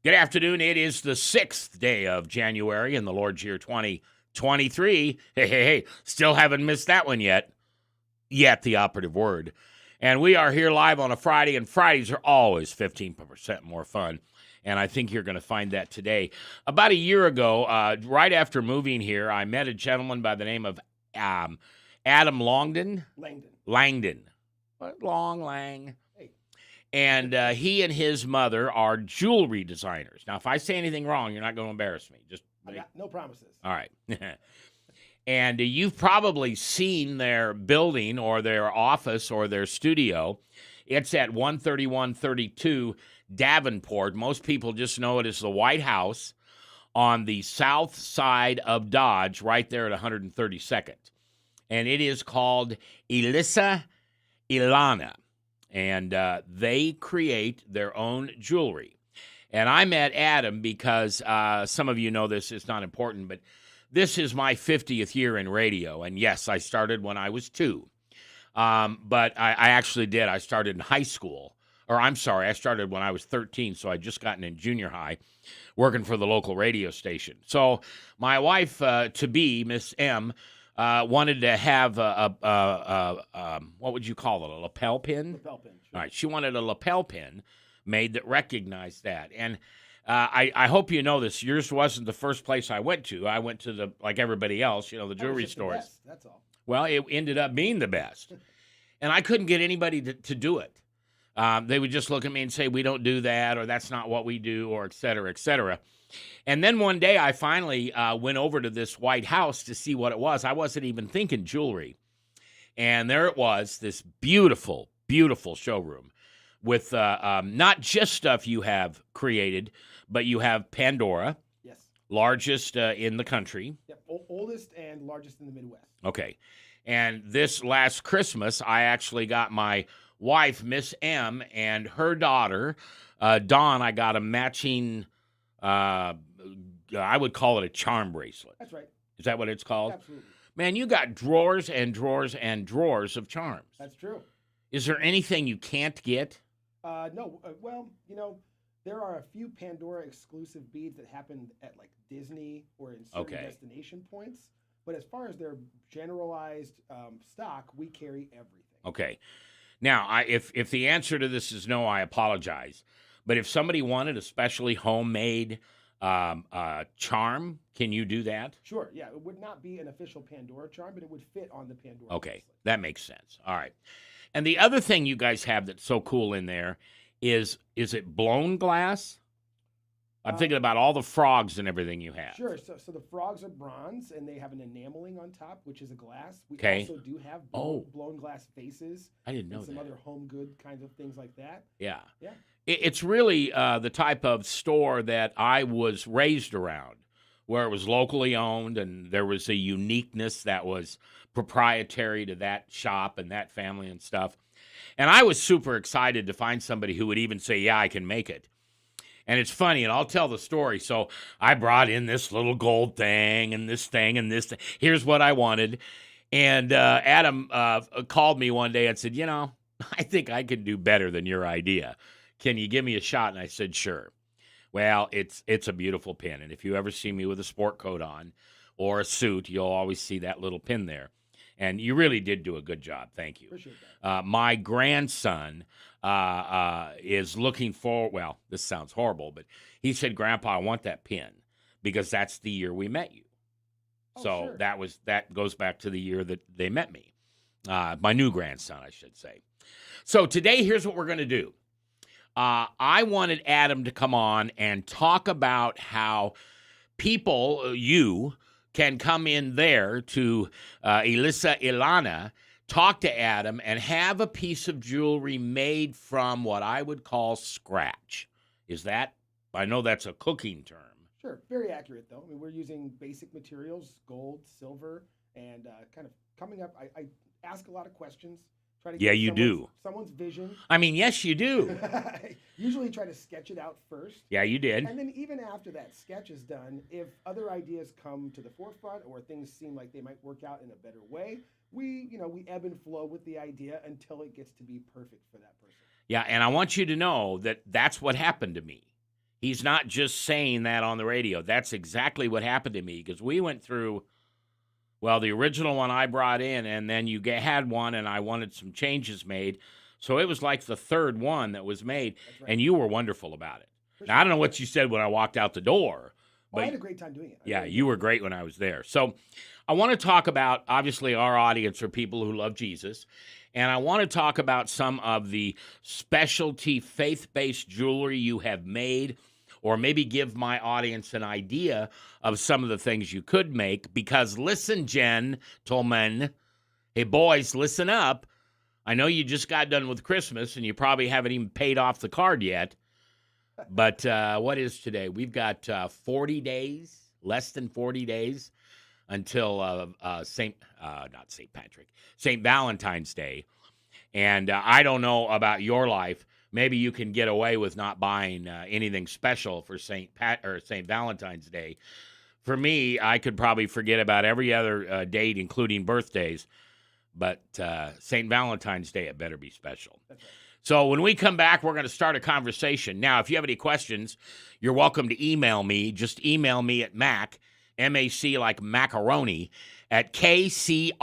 Good afternoon. It is the 6th day of January in the Lord's year 2023. Hey, still haven't missed that one yet. Yet, the operative word. And we are here live on a Friday, and Fridays are always 15% more fun. And I think you're going to find that today. About a year ago, right after moving here, I met a gentleman by the name of Adam Langdon. Langdon. What? Lang. And he and his mother are jewelry designers. Now, if I say anything wrong, you're not going to embarrass me. I got no promises. All right. And you've probably seen their building or their office or their studio. It's at 13132 Davenport. Most people just know it as the White House on the south side of Dodge, right there at 132nd. And it is called Ilisa, Ilana. And they create their own jewelry. And I met Adam because some of you know this, it's not important, but this is my 50th year in radio. And yes, I started when I was 2. But I actually did. I started in high school. I started when I was 13, so I'd just gotten in junior high working for the local radio station. So my wife, to-be, Miss M, wanted to have what would you call it, a lapel pin? Lapel pin, sure. All right, she wanted a lapel pin made that recognized that. And I hope you know this. Yours wasn't the first place I went to. I went to like everybody else, the jewelry stores. The best, that's all. Well, it ended up being the best. And I couldn't get anybody to do it. They would just look at me and say, we don't do that, or that's not what we do, or et cetera, et cetera. And then one day I finally went over to this White House to see what it was. I wasn't even thinking jewelry. And there it was, this beautiful, beautiful showroom with not just stuff you have created, but you have Pandora. Yes. Largest in the country. Yep. Oldest and largest in the Midwest. Okay. And this last Christmas, I actually got my wife, Miss M, and her daughter, Dawn, I got a matching... I would call it a charm bracelet. That's right. Is that what it's called? Absolutely. Man, you got drawers and drawers and drawers of charms. That's true. Is there anything you can't get? No. Well, there are a few Pandora exclusive beads that happen at like Disney or in certain destination points. But as far as their generalized stock, we carry everything. Okay. Now, if the answer to this is no, I apologize. But if somebody wanted a specially homemade charm, can you do that? Sure, yeah. It would not be an official Pandora charm, but it would fit on the Pandora Okay, bracelet. that makes sense. All right. And the other thing you guys have that's so cool in there is it blown glass? I'm thinking about all the frogs and everything you have. Sure. So the frogs are bronze, and they have an enameling on top, which is a glass. We also do have blown glass faces. I didn't know and that. some other home good kinds of things like that. Yeah. Yeah. It's really the type of store that I was raised around, where it was locally owned and there was a uniqueness that was proprietary to that shop and that family and stuff. And I was super excited to find somebody who would even say, yeah, I can make it. And it's funny, and I'll tell the story. So I brought in this little gold thing and this thing and this thing. Here's what I wanted. And Adam called me one day and said, I think I can do better than your idea. Can you give me a shot? And I said, sure. Well, it's a beautiful pin. And if you ever see me with a sport coat on or a suit, you'll always see that little pin there. And you really did do a good job. Thank you. Appreciate that. My grandson is looking for, well, this sounds horrible, but he said, Grandpa, I want that pin because that's the year we met you. So sure. that goes back to the year that they met me. My new grandson, I should say. So today, here's what we're going to do. I wanted Adam to come on and talk about how people, you, can come in there to Ilisa, Ilana, talk to Adam, and have a piece of jewelry made from what I would call scratch. I know that's a cooking term. Sure, very accurate, though. I mean, we're using basic materials, gold, silver, and kind of coming up, I ask a lot of questions. Try to get someone's vision. I mean, yes, you do. Usually try to sketch it out first. Yeah, you did. And then even after that sketch is done, if other ideas come to the forefront or things seem like they might work out in a better way, we ebb and flow with the idea until it gets to be perfect for that person. Yeah, and I want you to know that that's what happened to me. He's not just saying that on the radio. That's exactly what happened to me because we went through, well, the original one I brought in, and then you had one, and I wanted some changes made. So it was like the third one that was made, Right. and you were wonderful about it. Now, I don't know what you said when I walked out the door. But I had a great time doing it. Yeah, you were great when I was there. So I want to talk about, obviously, our audience are people who love Jesus. And I want to talk about some of the specialty faith-based jewelry you have made, or maybe give my audience an idea of some of the things you could make. Because listen, gentlemen, hey, boys, listen up. I know you just got done with Christmas, and you probably haven't even paid off the card yet. But what is today? We've got 40 days, less than 40 days until St. Valentine's Day. And I don't know about your life. Maybe you can get away with not buying anything special for St. Valentine's Day. For me, I could probably forget about every other date, including birthdays. But St. Valentine's Day, it better be special. That's right. So when we come back, we're going to start a conversation. Now, if you have any questions, you're welcome to email me. Just email me at M-A-C like macaroni, at KCRO.com,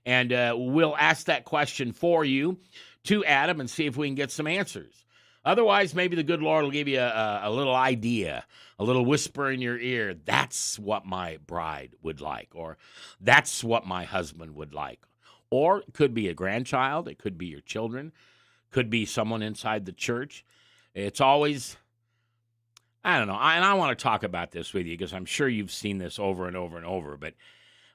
and we'll ask that question for you to Adam and see if we can get some answers. Otherwise, maybe the good Lord will give you a little idea, a little whisper in your ear. That's what my bride would like, or that's what my husband would like. Or it could be a grandchild. It could be your children. Could be someone inside the church. It's always, I don't know. And I want to talk about this with you because I'm sure you've seen this over and over and over. But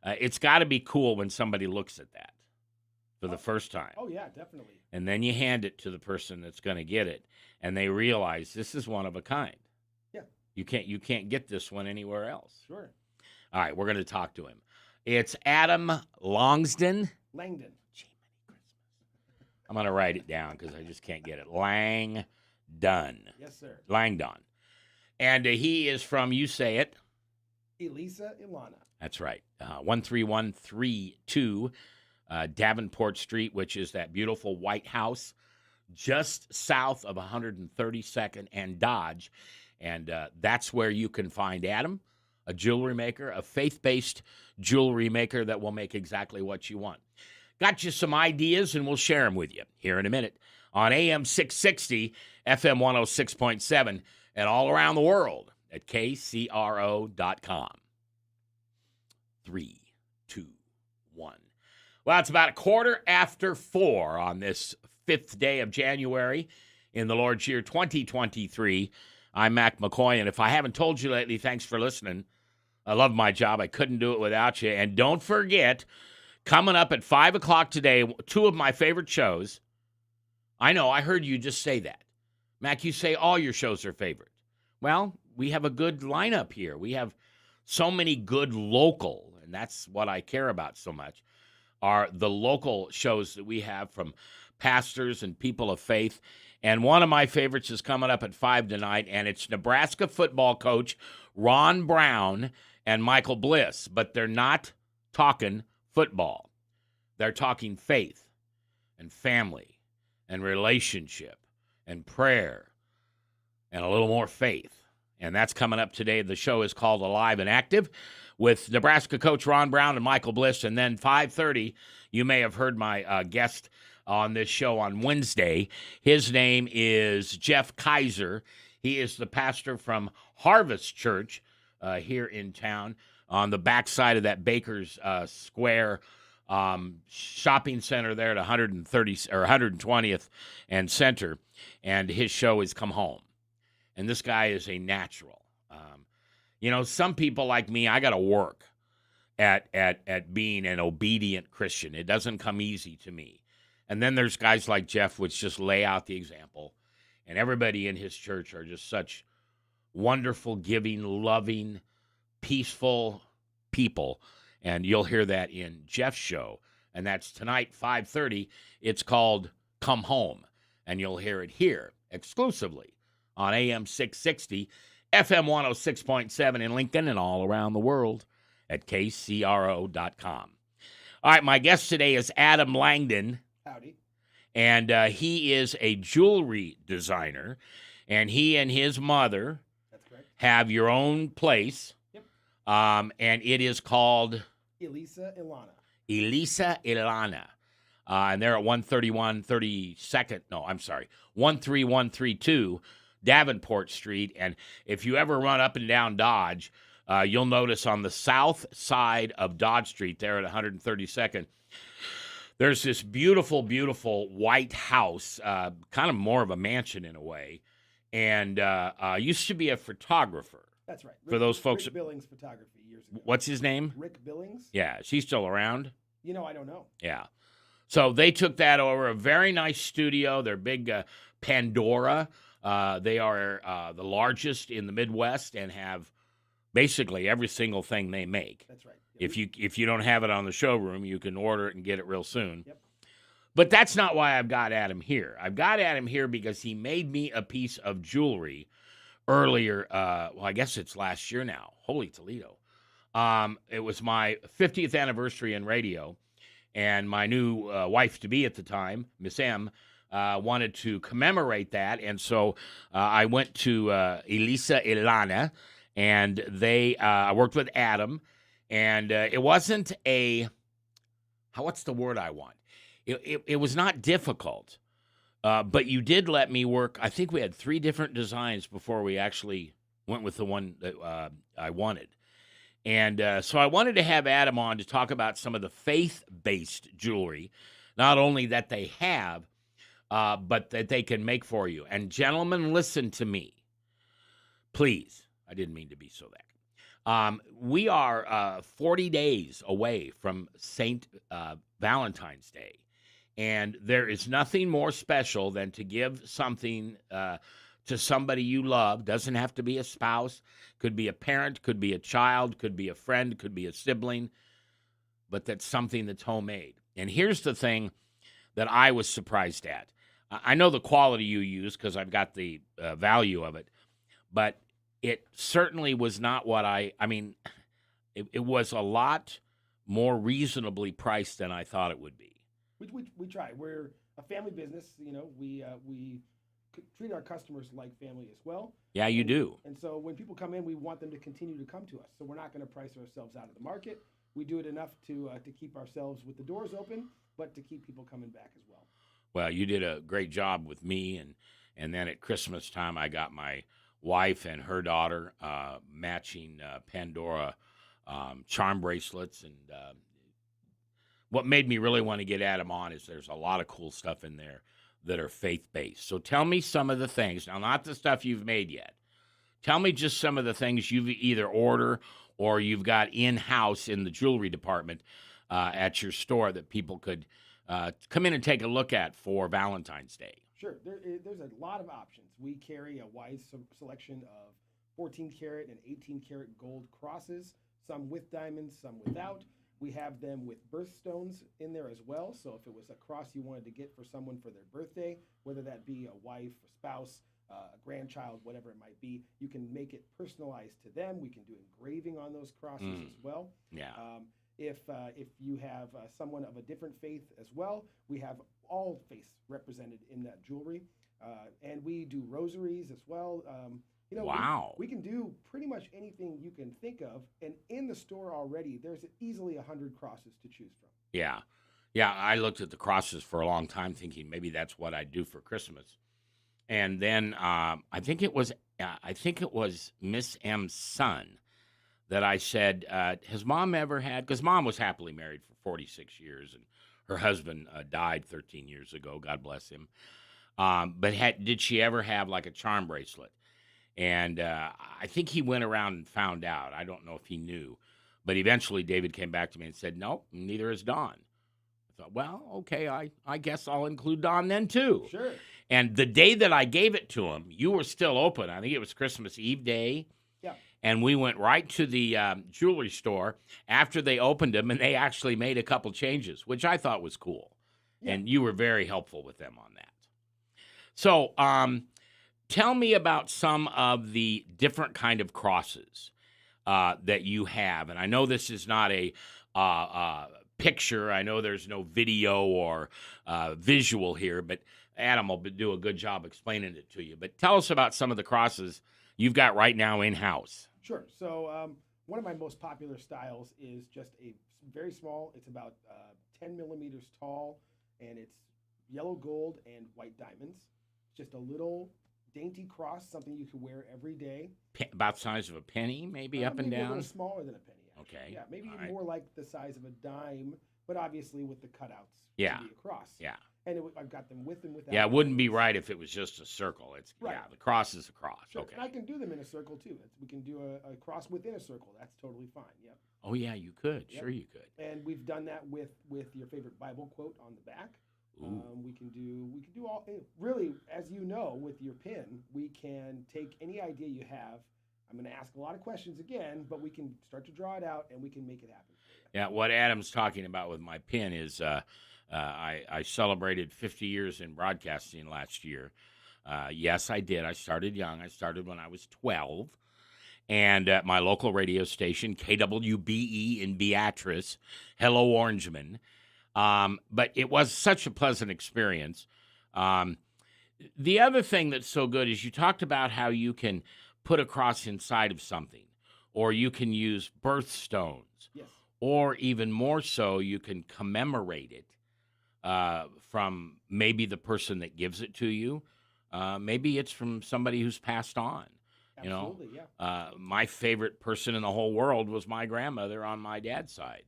it's got to be cool when somebody looks at that for the first time. Oh, yeah, definitely. And then you hand it to the person that's going to get it. And they realize this is one of a kind. Yeah. You can't get this one anywhere else. Sure. All right, we're going to talk to him. It's Adam Langdon. Langdon. I'm going to write it down because I just can't get it. Langdon. Yes, sir. Langdon. And he is from, you say it. Ilisa, Ilana. That's right. 13132 Davenport Street, which is that beautiful white house just south of 132nd and Dodge. And that's where you can find Adam, a jewelry maker, a faith-based jewelry maker that will make exactly what you want. Got you some ideas, and we'll share them with you here in a minute on AM 660, FM 106.7, and all around the world at KCRO.com. 3, 2, 1. Well, it's about 4:15 on this 5th day of January in the Lord's year 2023. I'm Mckoy, and if I haven't told you lately, thanks for listening. I love my job. I couldn't do it without you. And don't forget, coming up at 5 o'clock today, 2 of my favorite shows. I know, I heard you just say that. Mac, you say all your shows are favorite. Well, we have a good lineup here. We have so many good local, and that's what I care about so much, are the local shows that we have from pastors and people of faith. And one of my favorites is coming up at 5 tonight, and it's Nebraska football coach Ron Brown and Michael Bliss. But they're not talking football. They're talking faith and family and relationship and prayer and a little more faith. And that's coming up today. The show is called Alive and Active with Nebraska coach Ron Brown and Michael Bliss. And then 5:30, you may have heard my guest on this show on Wednesday. His name is Jeff Kaiser. He is the pastor from Harvest Church here in town on the backside of that Baker's Square shopping center there at 120th and Center. And his show is Come Home. And this guy is a natural. Some people like me, I got to work at being an obedient Christian. It doesn't come easy to me. And then there's guys like Jeff, which just lay out the example. And everybody in his church are just such wonderful, giving, loving, peaceful people. And you'll hear that in Jeff's show. And that's tonight, 5:30. It's called Come Home. And you'll hear it here exclusively on AM 660, FM 106.7 in Lincoln and all around the world at KCRO.com. All right, my guest today is Adam Langdon. Howdy. And he is a jewelry designer. and he and his mother That's correct. have your own place. Yep. And it is called Ilisa, Ilana. Ilisa, Ilana. And they're at 13132 Davenport Street. And if you ever run up and down Dodge, you'll notice on the south side of Dodge Street, there at 132nd, there's this beautiful, beautiful white house, kind of more of a mansion in a way. And used to be a photographer. That's right. For those folks. Rick Billings Photography years ago. What's his name? Rick Billings. Yeah, is he still around? You know, I don't know. Yeah. So they took that over. A very nice studio. They're big Pandora. They are the largest in the Midwest and have basically every single thing they make. That's right. Yep. If you don't have it on the showroom, you can order it and get it real soon. Yep. But that's not why I've got Adam here. I've got Adam here because he made me a piece of jewelry earlier. Well, I guess it's last year now. Holy Toledo. It was my 50th anniversary in radio, and my new wife-to-be at the time, Miss M, wanted to commemorate that. And so I went to Ilisa, Ilana, and I worked with Adam. And it wasn't what's the word I want? It was not difficult, but you did let me work. I think we had 3 different designs before we actually went with the one that I wanted. And so I wanted to have Adam on to talk about some of the faith-based jewelry, not only that they have, but that they can make for you. And gentlemen, listen to me. Please. I didn't mean to be so that. We are 40 days away from St. Valentine's Day, and there is nothing more special than to give something to somebody you love. Doesn't have to be a spouse, could be a parent, could be a child, could be a friend, could be a sibling, but that's something that's homemade. And here's the thing that I was surprised at. I know the quality you use because I've got the value of it, but it certainly was not what it was a lot more reasonably priced than I thought it would be. We try. We're a family business. You know, we treat our customers like family as well. Yeah, you do. And so when people come in, we want them to continue to come to us. So we're not going to price ourselves out of the market. We do it enough to keep ourselves with the doors open, but to keep people coming back as well. Well, you did a great job with me, and then at Christmas time, I got my wife and her daughter matching Pandora charm bracelets. And what made me really want to get Adam on is there's a lot of cool stuff in there that are faith-based. So tell me some of the things. Now, not the stuff you've made yet. Tell me just some of the things you've either ordered or you've got in-house in the jewelry department at your store that people could come in and take a look at for Valentine's Day. Sure. There's a lot of options. We carry a wide selection of 14 karat and 18 karat gold crosses, some with diamonds, some without. We have them with birthstones in there as well. So if it was a cross you wanted to get for someone for their birthday, whether that be a wife, a spouse, a grandchild, whatever it might be, you can make it personalized to them. We can do engraving on those crosses as well. Yeah. If you have someone of a different faith as well, we have all faiths represented in that jewelry. And we do rosaries as well. Wow. We can do pretty much anything you can think of. And in the store already, there's easily 100 crosses to choose from. Yeah. Yeah, I looked at the crosses for a long time thinking maybe that's what I'd do for Christmas. And then I think it was Miss M's son that I said, has Mom ever had, because Mom was happily married for 46 years, and her husband died 13 years ago, God bless him. But did she ever have like a charm bracelet? And I think he went around and found out. I don't know if he knew. But eventually David came back to me and said, no, neither is Dawn. I thought, well, okay, I guess I'll include Dawn then too. Sure. And the day that I gave it to him, you were still open. I think it was Christmas Eve day. Yeah. And we went right to the jewelry store after they opened them, and they actually made a couple changes, which I thought was cool. Yeah. And you were very helpful with them on that. So tell me about some of the different kind of crosses that you have. And I know this is not a picture. I know there's no video or visual here, but Adam will do a good job explaining it to you. But tell us about some of the crosses you've got right now in-house. Sure. So one of my most popular styles is just a very small. It's about 10 millimeters tall, and it's yellow gold and white diamonds. Just a little dainty cross, something you can wear every day. About the size of a penny, maybe up and maybe down? a little smaller than a penny, actually. Okay. Yeah, maybe All even right. more like the size of a dime, but obviously with the cutouts Yeah. to be a cross. Yeah. And I've got them with and without. Yeah, it wouldn't be diamonds. right if it was just a circle. It's Right. Yeah, the cross is a cross. Sure. Okay. And I can do them in a circle too. We can do a cross within a circle. That's totally fine. Yep. Oh yeah, you could. Yep. Sure you could. And we've done that with your favorite Bible quote on the back. Ooh. We can do all really, as you know, with your pin, we can take any idea you have. I'm going to ask a lot of questions again, but we can start to draw it out and we can make it happen for you. Yeah, what Adam's talking about with my pin is I celebrated 50 years in broadcasting last year. Yes, I did. I started young. I started when I was 12. And at my local radio station, KWBE in Beatrice, hello, Orangeman. But it was such a pleasant experience. The other thing that's so good is you talked about how you can put a cross inside of something, or you can use birthstones, Yes. or even more so, you can commemorate it from maybe the person that gives it to you. Maybe it's from somebody who's passed on. Absolutely, yeah. My favorite person in the whole world was my grandmother on my dad's side.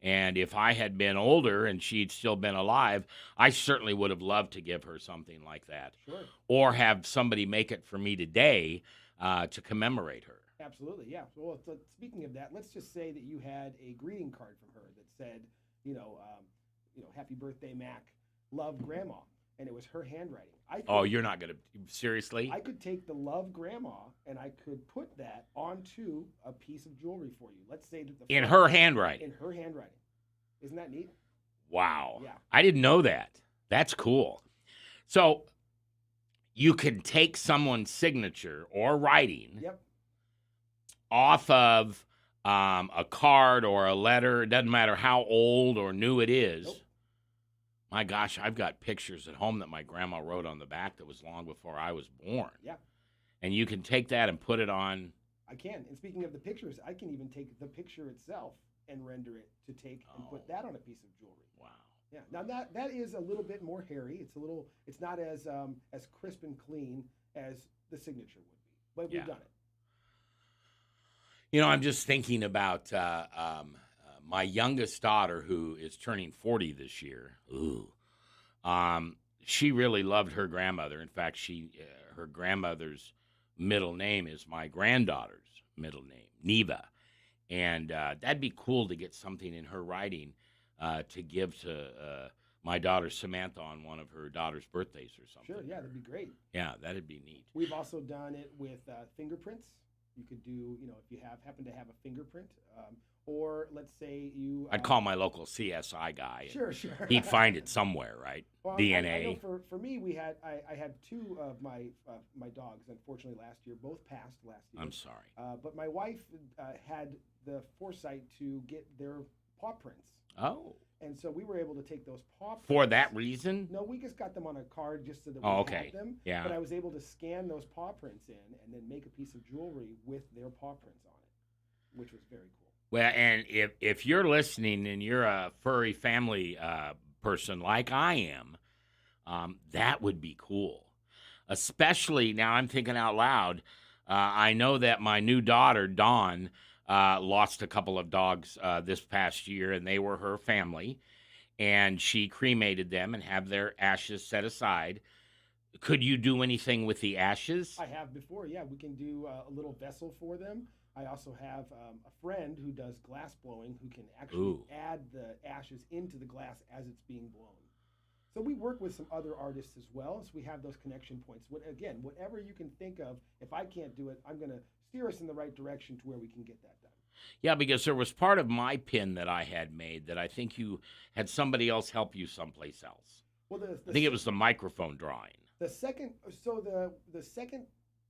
And if I had been older and she'd still been alive, I certainly would have loved to give her something like that. Sure. Or have somebody make it for me today to commemorate her. Absolutely, yeah. Well, speaking of that, let's just say that you had a greeting card from her that said, happy birthday, Mac, love Grandma, and it was her handwriting. You're not going to, seriously? I could take the love Grandma and I could put that onto a piece of jewelry for you. Let's say that In her handwriting? In her handwriting. Isn't that neat? Wow. Yeah. I didn't know that. That's cool. So you can take someone's signature or writing Yep. off of a card or a letter. It doesn't matter how old or new it is. Nope. My gosh, I've got pictures at home that my grandma wrote on the back that was long before I was born. Yeah. And you can take that and put it on. I can. And speaking of the pictures, I can even take the picture itself and render it to take and put that on a piece of jewelry. Wow. Yeah. Now that is a little bit more hairy. It's not as crisp and clean as the signature would be. But we've done it. I'm just thinking about my youngest daughter, who is turning 40 this year. Ooh. She really loved her grandmother. In fact, her grandmother's middle name is my granddaughter's middle name, Neva. And that'd be cool to get something in her writing to give to my daughter Samantha on one of her daughter's birthdays or something. Sure, yeah, that'd be great. Yeah, that'd be neat. We've also done it with fingerprints. You could do, if you happen to have a fingerprint, or let's say you. I'd call my local CSI guy. Sure. He'd find it somewhere, right? Well, DNA. I know for me, I had two of my dogs. Unfortunately, last year, both passed last year. I'm sorry. But my wife had the foresight to get their paw prints. Oh. And so we were able to take those paw prints. For that reason? No, we just got them on a card just so that we okay. had them. Yeah. But I was able to scan those paw prints in and then make a piece of jewelry with their paw prints on it, which was very cool. Well, and if you're listening and you're a furry family person like I am, that would be cool. Especially, now I'm thinking out loud, I know that my new daughter, Dawn, lost a couple of dogs this past year, and they were her family. And she cremated them and have their ashes set aside. Could you do anything with the ashes? I have before, yeah. We can do a little vessel for them. I also have a friend who does glass blowing who can actually add the ashes into the glass as it's being blown. So we work with some other artists as well, so we have those connection points. Again, whatever you can think of, if I can't do it, I'm going to steer us in the right direction to where we can get that done. Yeah, because there was part of my pin that I had made that I think you had somebody else help you someplace else. Well, I think it was the microphone drawing. The second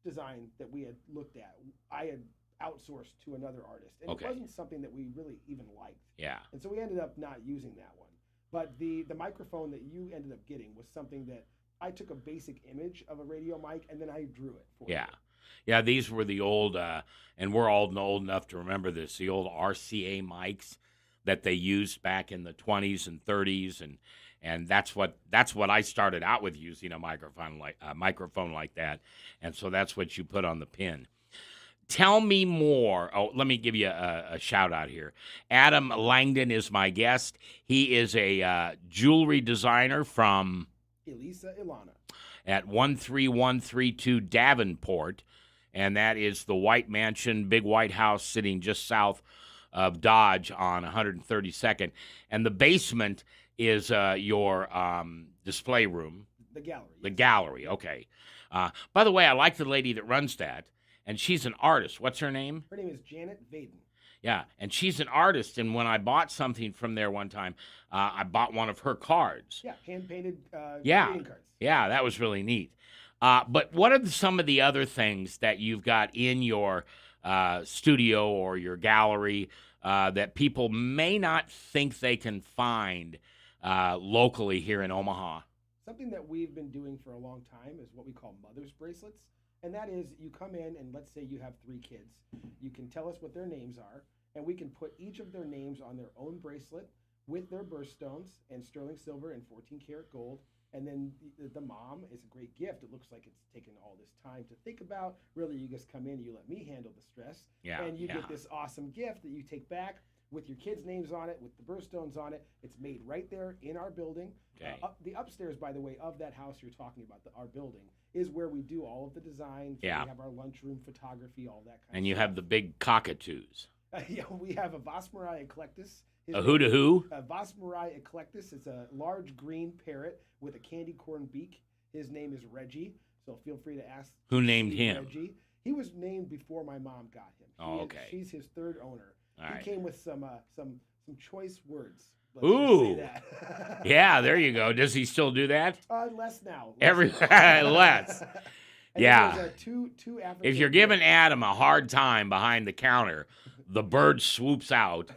design that we had looked at, I had outsourced to another artist, and Okay. it wasn't something that we really even liked. Yeah. And so we ended up not using that one. But the microphone that you ended up getting was something that I took a basic image of a radio mic and then I drew it for Yeah. you. Yeah, these were the old, and we're all old enough to remember this, the old RCA mics that they used back in the 20s and 30s, and that's what I started out with, using a microphone like that, and so that's what you put on the pin. Tell me more. Oh, let me give you a shout out here. Adam Langdon is my guest. He is a jewelry designer from Ilana. At 13132 Davenport, and that is the White Mansion, big white house sitting just south of Dodge on 132nd. And the basement is your display room. The gallery. The gallery, okay. By the way, I like the lady that runs that, and she's an artist. What's her name? Her name is Janet Vaden. Yeah, and she's an artist, and when I bought something from there one time, I bought one of her cards. Yeah, hand-painted greeting cards. Yeah, that was really neat. But what are some of the other things that you've got in your studio or your gallery that people may not think they can find locally here in Omaha? Something that we've been doing for a long time is what we call mother's bracelets. And that is, you come in and let's say you have 3 kids. You can tell us what their names are, and we can put each of their names on their own bracelet with their birthstones and sterling silver and 14 karat gold. And then the mom is a great gift. It looks like it's taken all this time to think about. Really, you just come in, you let me handle the stress. Yeah, and you get this awesome gift that you take back with your kids' names on it, with the birthstones on it. It's made right there in our building. Okay. The upstairs, by the way, of that house you're talking about, our building, is where we do all of the design. Yeah. We have our lunchroom photography, all that kind of stuff. And you have the big cockatoos. Yeah, we have a Vosmerai eclectus. A who? A Vosmerai eclectus. It's a large green parrot with a candy corn beak. His name is Reggie, so feel free to ask. Who named him? Reggie. He was named before my mom got him. Okay. She's his 3rd owner. All right. He came with some choice words. Ooh. Just say that. Yeah, there you go. Does he still do that? Less now. Less. Yeah. There's, two African. If you're giving Adam a hard time behind the counter, the bird swoops out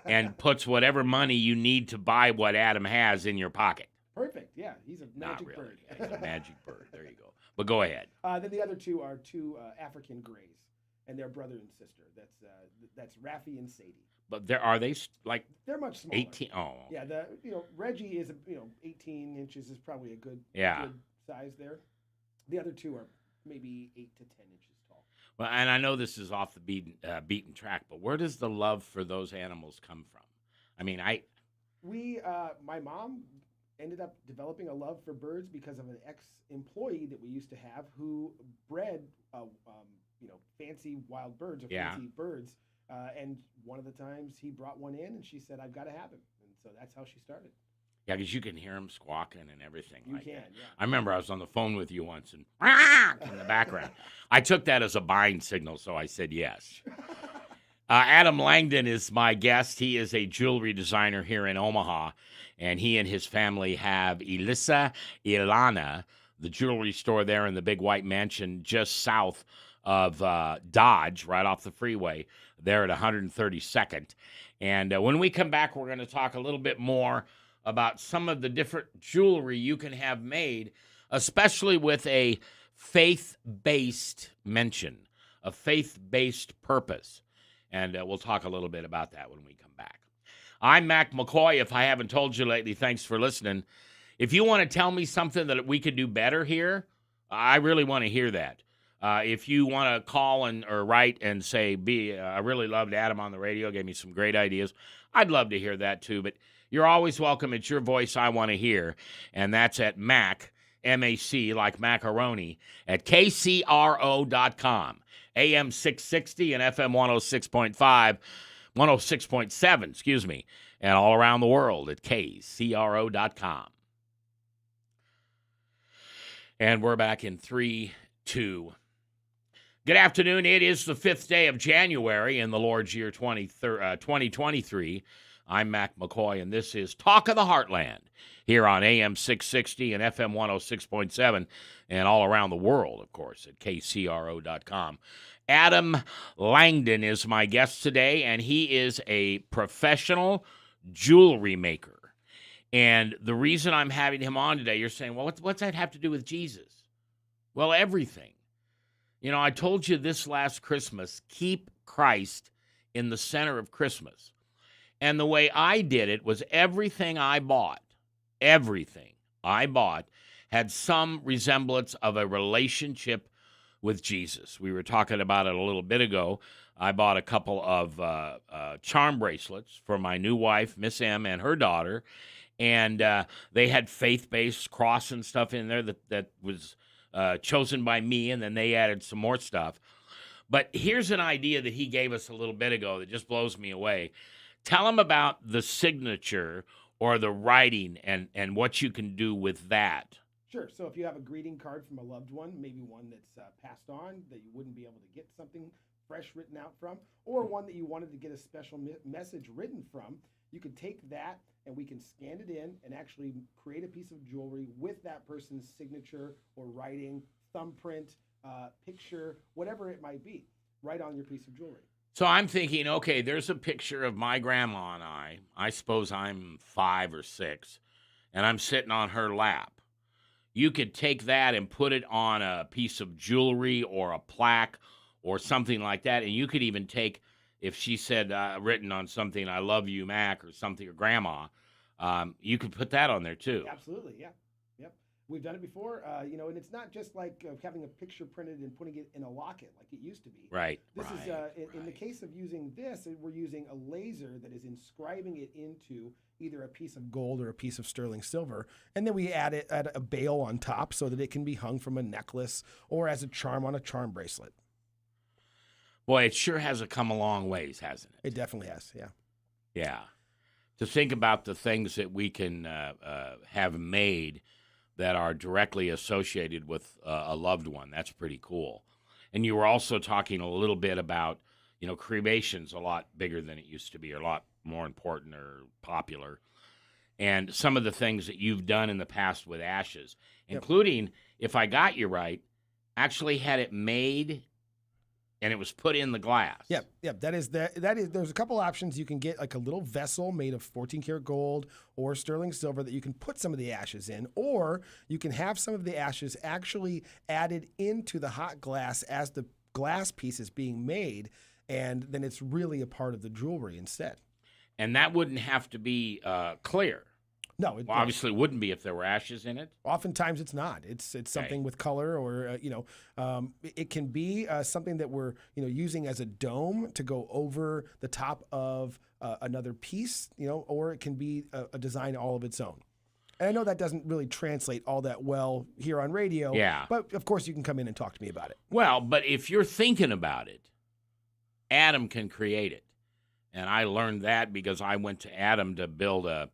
and puts whatever money you need to buy what Adam has in your pocket. Perfect. Yeah, he's a magic Not really. bird. He's a magic bird. There you go. But go ahead. Then the other 2 are 2 African grays, and they're brother and sister. That's Rafi and Sadie. But are they like They're much smaller. 18? Oh. Yeah, Reggie is 18 inches is probably a good size there. The other 2 are maybe 8 to 10 inches tall. Well, and I know this is off the beaten track, but where does the love for those animals come from? I mean, my mom ended up developing a love for birds because of an ex-employee that we used to have who bred, fancy wild birds or fancy birds. And one of the times he brought one in, and she said, "I've got to have him." And so that's how she started. Yeah, because you can hear them squawking and everything You like can, that. yeah. I remember I was on the phone with you once and in the background. I took that as a buying signal, so I said yes. Adam Langdon is my guest. He is a jewelry designer here in Omaha, and he and his family have Ilana, the jewelry store there in the big white mansion just south of Dodge, right off the freeway, there at 132nd. And when we come back, we're going to talk a little bit more about some of the different jewelry you can have made, especially with a faith-based mention, a faith-based purpose. And we'll talk a little bit about that when we come back. I'm Mckoy. If I haven't told you lately, thanks for listening. If you want to tell me something that we could do better here, I really want to hear that. If you want to call or write and say, I really loved Adam on the radio, gave me some great ideas, I'd love to hear that too. But you're always welcome. It's your voice I want to hear. And that's at Mac, M-A-C, like macaroni, at KCRO.com, AM 660 and FM 106.7, and all around the world at KCRO.com. And we're back in 3, 2. Good afternoon. It is the 5th day of January in the Lord's year 2023. I'm Mckoy, and this is Talk of the Heartland here on AM 660 and FM 106.7 and all around the world, of course, at KCRO.com. Adam Langdon is my guest today, and he is a professional jewelry maker. And the reason I'm having him on today, you're saying, well, what's that have to do with Jesus? Well, everything. I told you this last Christmas, keep Christ in the center of Christmas. And the way I did it was everything I bought had some resemblance of a relationship with Jesus. We were talking about it a little bit ago. I bought a couple of charm bracelets for my new wife, Miss M, and her daughter. And they had faith-based cross and stuff in there that was chosen by me, and then they added some more stuff. But here's an idea that he gave us a little bit ago that just blows me away. Tell him about the signature or the writing and what you can do with that. Sure. So if you have a greeting card from a loved one, maybe one that's passed on that you wouldn't be able to get something fresh written out from, or one that you wanted to get a special message written from, you could take that and we can scan it in and actually create a piece of jewelry with that person's signature or writing, thumbprint, picture, whatever it might be, right on your piece of jewelry. So I'm thinking, okay, there's a picture of my grandma and I suppose I'm 5 or 6, and I'm sitting on her lap. You could take that and put it on a piece of jewelry or a plaque or something like that. And you could even take, if she said written on something, I love you, Mac, or something, or Grandma, you could put that on there too. Absolutely, yeah. Yep. We've done it before, and it's not just like having a picture printed and putting it in a locket like it used to be. Right. This is, in the case of using this, we're using a laser that is inscribing it into either a piece of gold or a piece of sterling silver, and then we add a bail on top so that it can be hung from a necklace or as a charm on a charm bracelet. Boy, it sure has come a long ways, hasn't it? It definitely has, yeah. Yeah. To think about the things that we can have made that are directly associated with a loved one, that's pretty cool. And you were also talking a little bit about, cremation's a lot bigger than it used to be, or a lot more important or popular. And some of the things that you've done in the past with ashes, including, if I got you right, actually had it made and it was put in the glass. Yep. That is, there's a couple options. You can get like a little vessel made of 14 karat gold or sterling silver that you can put some of the ashes in, or you can have some of the ashes actually added into the hot glass as the glass piece is being made, and then it's really a part of the jewelry instead. And that wouldn't have to be clear. No, it obviously wouldn't be if there were ashes in it. Oftentimes it's not. It's something with color, or it can be something that we're using as a dome to go over the top of another piece, or it can be a design all of its own. And I know that doesn't really translate all that well here on radio. Yeah. But of course you can come in and talk to me about it. Well, but if you're thinking about it, Adam can create it, and I learned that because I went to Adam to build a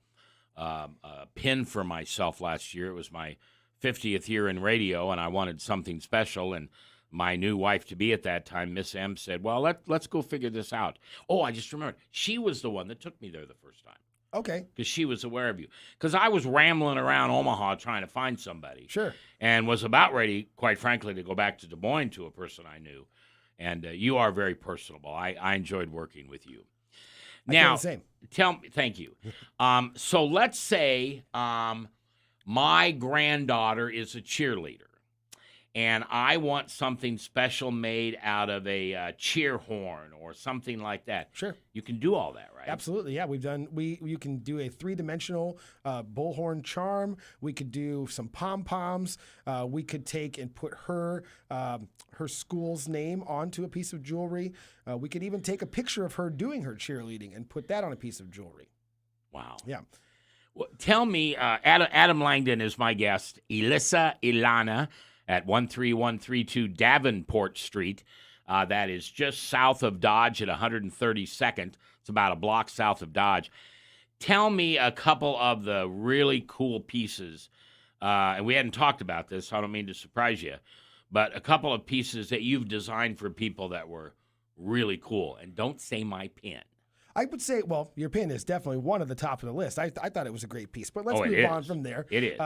pin for myself last year. It was my 50th year in radio, and I wanted something special. And my new wife-to-be at that time, Miss M, said, well, let's go figure this out. Oh, I just remembered. She was the one that took me there the first time. Okay. Because she was aware of you. Because I was rambling around Omaha trying to find somebody. Sure. And was about ready, quite frankly, to go back to Des Moines to a person I knew. And you are very personable. I enjoyed working with you. Now, same. Tell me, thank you. So let's say my granddaughter is a cheerleader, and I want something special made out of a cheer horn or something like that. Sure. You can do all that, right? Absolutely, yeah. You can do a 3-dimensional bullhorn charm. We could do some pom-poms. We could take and put her school's name onto a piece of jewelry. We could even take a picture of her doing her cheerleading and put that on a piece of jewelry. Wow. Yeah. Well, tell me, Adam Langdon is my guest. Ilana at 13132 Davenport Street. That is just south of Dodge at 132nd. It's about a block south of Dodge. Tell me a couple of the really cool pieces, and we hadn't talked about this, so I don't mean to surprise you, but a couple of pieces that you've designed for people that were really cool. And don't say my pin. I would say, well, your pin is definitely one of the top of the list. I thought it was a great piece, but let's move on from there. It is.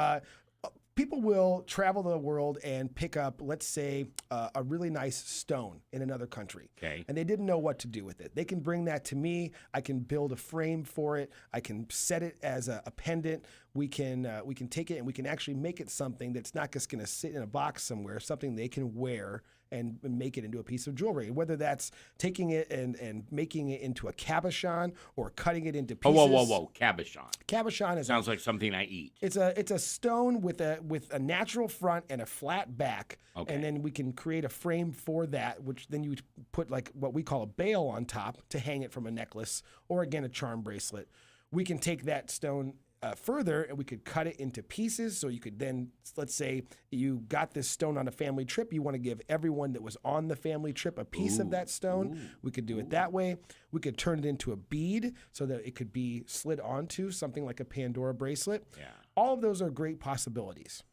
people will travel the world and pick up, let's say, a really nice stone in another country. Okay. And they didn't know what to do with it. They can bring that to me. I can build a frame for it. I can set it as a pendant. We can take it and we can actually make it something that's not just going to sit in a box somewhere, something they can wear and make it into a piece of jewelry. Whether that's taking it and making it into a cabochon or cutting it into pieces. Whoa. Cabochon. Cabochon is Sounds like something I eat. It's a stone with a natural front and a flat back, Okay. and then we can create a frame for that, which then you put like what we call a bail on top to hang it from a necklace or again a charm bracelet. We can take that stone further and we could cut it into pieces. So you could then, let's say you got this stone on a family trip, you want to give everyone that was on the family trip a piece of that stone. We could do it that way. We could turn it into a bead so that it could be slid onto something like a Pandora bracelet. Yeah. All of those are great possibilities.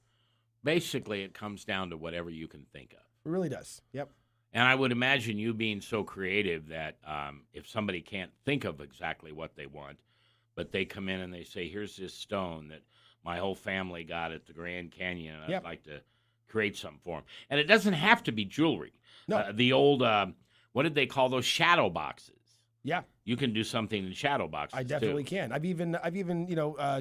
Basically, it comes down to whatever you can think of. It really does. Yep. And I would imagine you being so creative that if somebody can't think of exactly what they want, but they come in and they say, here's this stone that my whole family got at the Grand Canyon, and I'd like to create something for them. And it doesn't have to be jewelry. No. The old, what did they call those? Shadow boxes. Yeah. You can do something in shadow boxes, I definitely too. can. I've even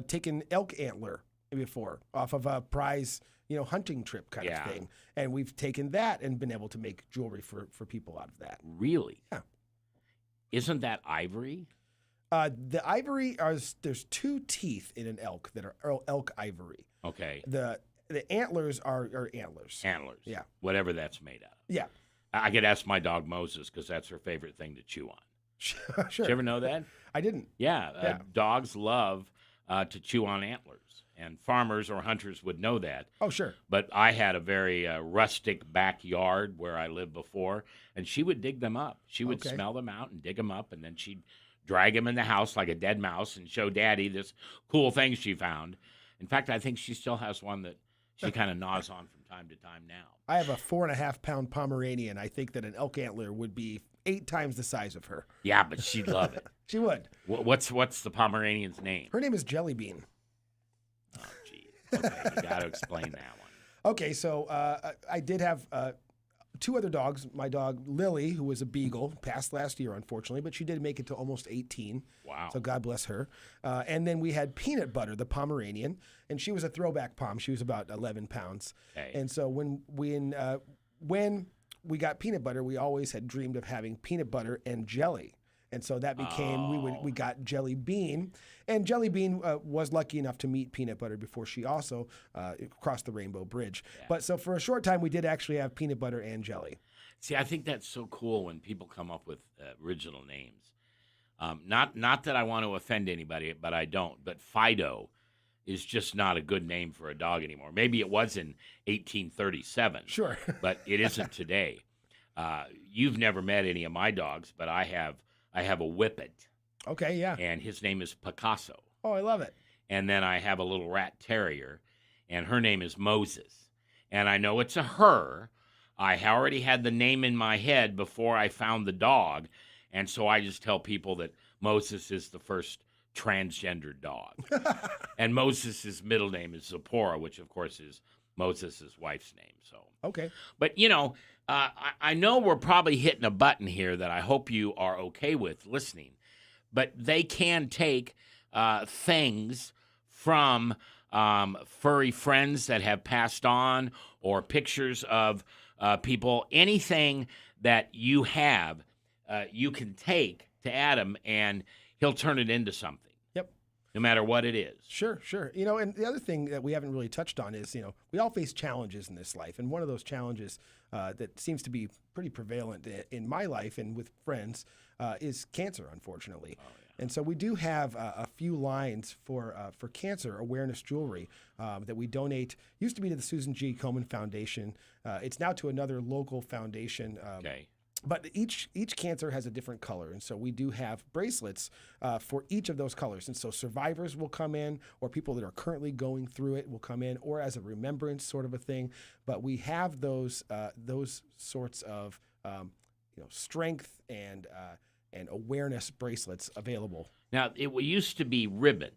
taken elk antler before off of a prize, hunting trip kind of thing. And we've taken that and been able to make jewelry for people out of that. Really? Yeah. Isn't that ivory? The ivory there's two teeth in an elk that are elk ivory. Okay. The antlers are antlers. Antlers. Yeah. Whatever that's made out of. Yeah. I could ask my dog Moses because that's her favorite thing to chew on. Sure. Did you ever know that? I didn't. Yeah. Dogs love to chew on antlers, and farmers or hunters would know that. Oh, sure. But I had a very rustic backyard where I lived before, and she would dig them up. She would smell them out and dig them up, and then she'd drag him in the house like a dead mouse and show Daddy this cool thing she found. In fact, I think she still has one that she kind of gnaws on from time to time now. I have a 4.5-pound Pomeranian. I think that an elk antler would be 8 times the size of her. Yeah, but she'd love it. She would. What's the Pomeranian's name? Her name is Jelly Bean. Oh, geez. Okay, you got to explain that one. Okay, so I did have 2 other dogs. My dog, Lily, who was a beagle, passed last year, unfortunately, but she did make it to almost 18. Wow. So God bless her. And then we had Peanut Butter, the Pomeranian, and she was a throwback pom. She was about 11 pounds. Okay. And so when we got Peanut Butter, we always had dreamed of having peanut butter and jelly. And so that became, we got Jelly Bean. And Jelly Bean was lucky enough to meet Peanut Butter before she also crossed the Rainbow Bridge. Yeah. But so for a short time, we did actually have Peanut Butter and Jelly. See, I think that's so cool when people come up with original names. Not that I want to offend anybody, but I don't. But Fido is just not a good name for a dog anymore. Maybe it was in 1837. Sure. But it isn't today. You've never met any of my dogs, but I have a Whippet. Okay, yeah. And his name is Picasso. Oh, I love it. And then I have a little rat terrier, and her name is Moses. And I know it's a her. I already had the name in my head before I found the dog, and so I just tell people that Moses is the first transgendered dog. And Moses' middle name is Zipporah, which, of course, is Moses' wife's name. So okay. But, I know we're probably hitting a button here that I hope you are okay with listening. But they can take things from furry friends that have passed on or pictures of people. Anything that you have, you can take to Adam, and he'll turn it into something. Yep. No matter what it is. Sure. And the other thing that we haven't really touched on is, we all face challenges in this life. And one of those challenges that seems to be pretty prevalent in my life and with friends is cancer, unfortunately. Oh, yeah. And so we do have a few lines for cancer awareness jewelry that we donate. Used to be to the Susan G. Komen Foundation. It's now to another local foundation. Okay. But each cancer has a different color, and so we do have bracelets for each of those colors. And so survivors will come in, or people that are currently going through it will come in, or as a remembrance sort of a thing. But we have those sorts of strength and awareness bracelets available. Now, it used to be ribbons.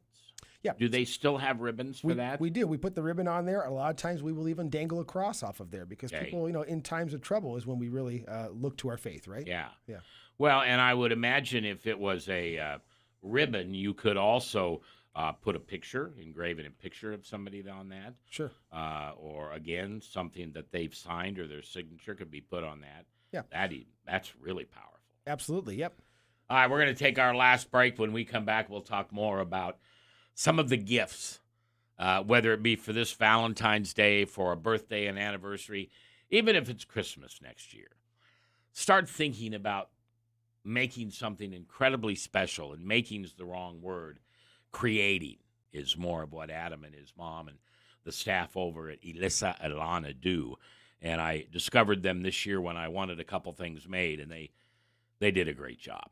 Yeah. Do they still have ribbons for that? We do. We put the ribbon on there. A lot of times we will even dangle a cross off of there because people, in times of trouble is when we really look to our faith, right? Yeah. Yeah. Well, and I would imagine if it was a ribbon, you could also put a picture, engraving a picture of somebody on that. Sure. Or, again, something that they've signed or their signature could be put on that. Yeah. That's really powerful. Absolutely. Yep. All right, we're going to take our last break. When we come back, we'll talk more about some of the gifts, whether it be for this Valentine's Day, for a birthday and anniversary, even if it's Christmas next year. Start thinking about making something incredibly special, and making is the wrong word. Creating is more of what Adam and his mom and the staff over at Ilisa, Ilana do. And I discovered them this year when I wanted a couple things made, and they did a great job.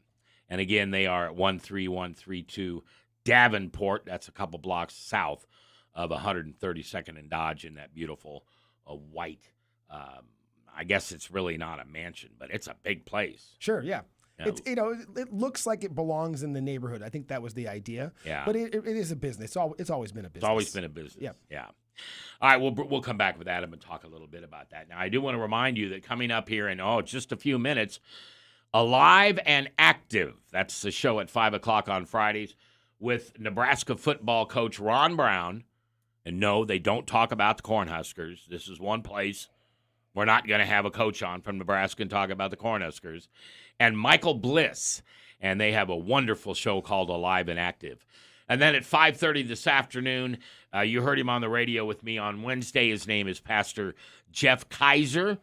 And again, they are at 13132 Davenport. That's a couple blocks south of 132nd and Dodge in that beautiful white, I guess it's really not a mansion, but it's a big place. Sure, yeah. It's it looks like it belongs in the neighborhood. I think that was the idea. Yeah. But it is a business. It's always been a business. It's always been a business. Yeah. Yeah. All right, we'll come back with Adam and talk a little bit about that. Now, I do want to remind you that coming up here in just a few minutes, Alive and Active. That's the show at 5 o'clock on Fridays with Nebraska football coach Ron Brown. And no, they don't talk about the Cornhuskers. This is one place we're not going to have a coach on from Nebraska and talk about the Cornhuskers. And Michael Bliss. And they have a wonderful show called Alive and Active. And then at 5:30 this afternoon, you heard him on the radio with me on Wednesday. His name is Pastor Jeff Kaiser.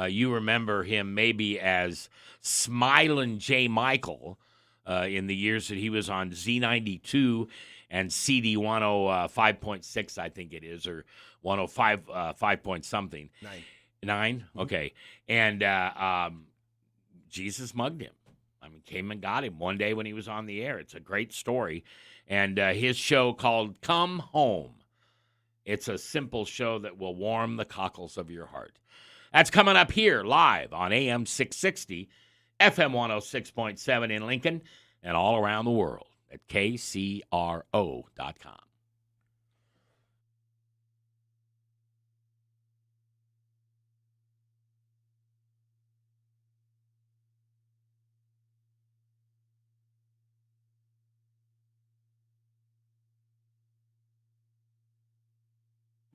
You remember him maybe as Smilin' J. Michael in the years that he was on Z92 and CD 105.6, I think it is, or 105 5 point something. 9? Okay. And Jesus mugged him. I mean, came and got him one day when he was on the air. It's a great story. And his show called Come Home. It's a simple show that will warm the cockles of your heart. That's coming up here live on AM 660, FM 106.7 in Lincoln, and all around the world at KCRO.com.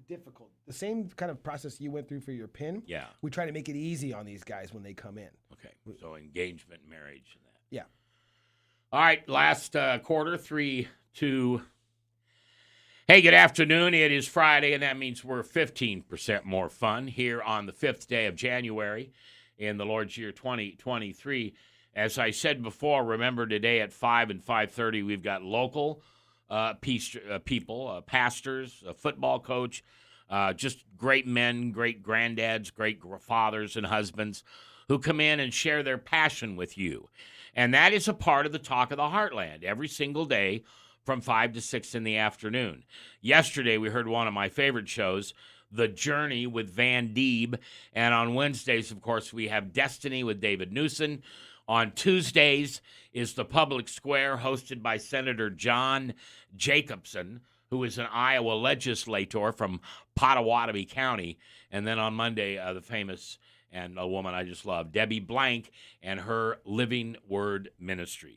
Difficult. The same kind of process you went through for your pin. Yeah. We try to make it easy on these guys when they come in. Okay. So engagement, marriage, and that. Yeah. All right. Last quarter, 3-2. Hey, good afternoon. It is Friday, and that means we're 15% more fun here on the 5th day of January in the Lord's year 2023. As I said before, remember today at 5 and 5:30, we've got local people, pastors, a football coach, just great men, great granddads, great fathers and husbands who come in and share their passion with you. And that is a part of the Talk of the Heartland every single day from 5 to 6 in the afternoon. Yesterday, we heard one of my favorite shows, The Journey with Van Deeb. And on Wednesdays, of course, we have Destiny with David Newsom. On Tuesdays is the Public Square, hosted by Senator John Jacobson, who is an Iowa legislator from Pottawatomie County. And then on Monday, the famous and a woman I just love, Debbie Blank, and her Living Word Ministries.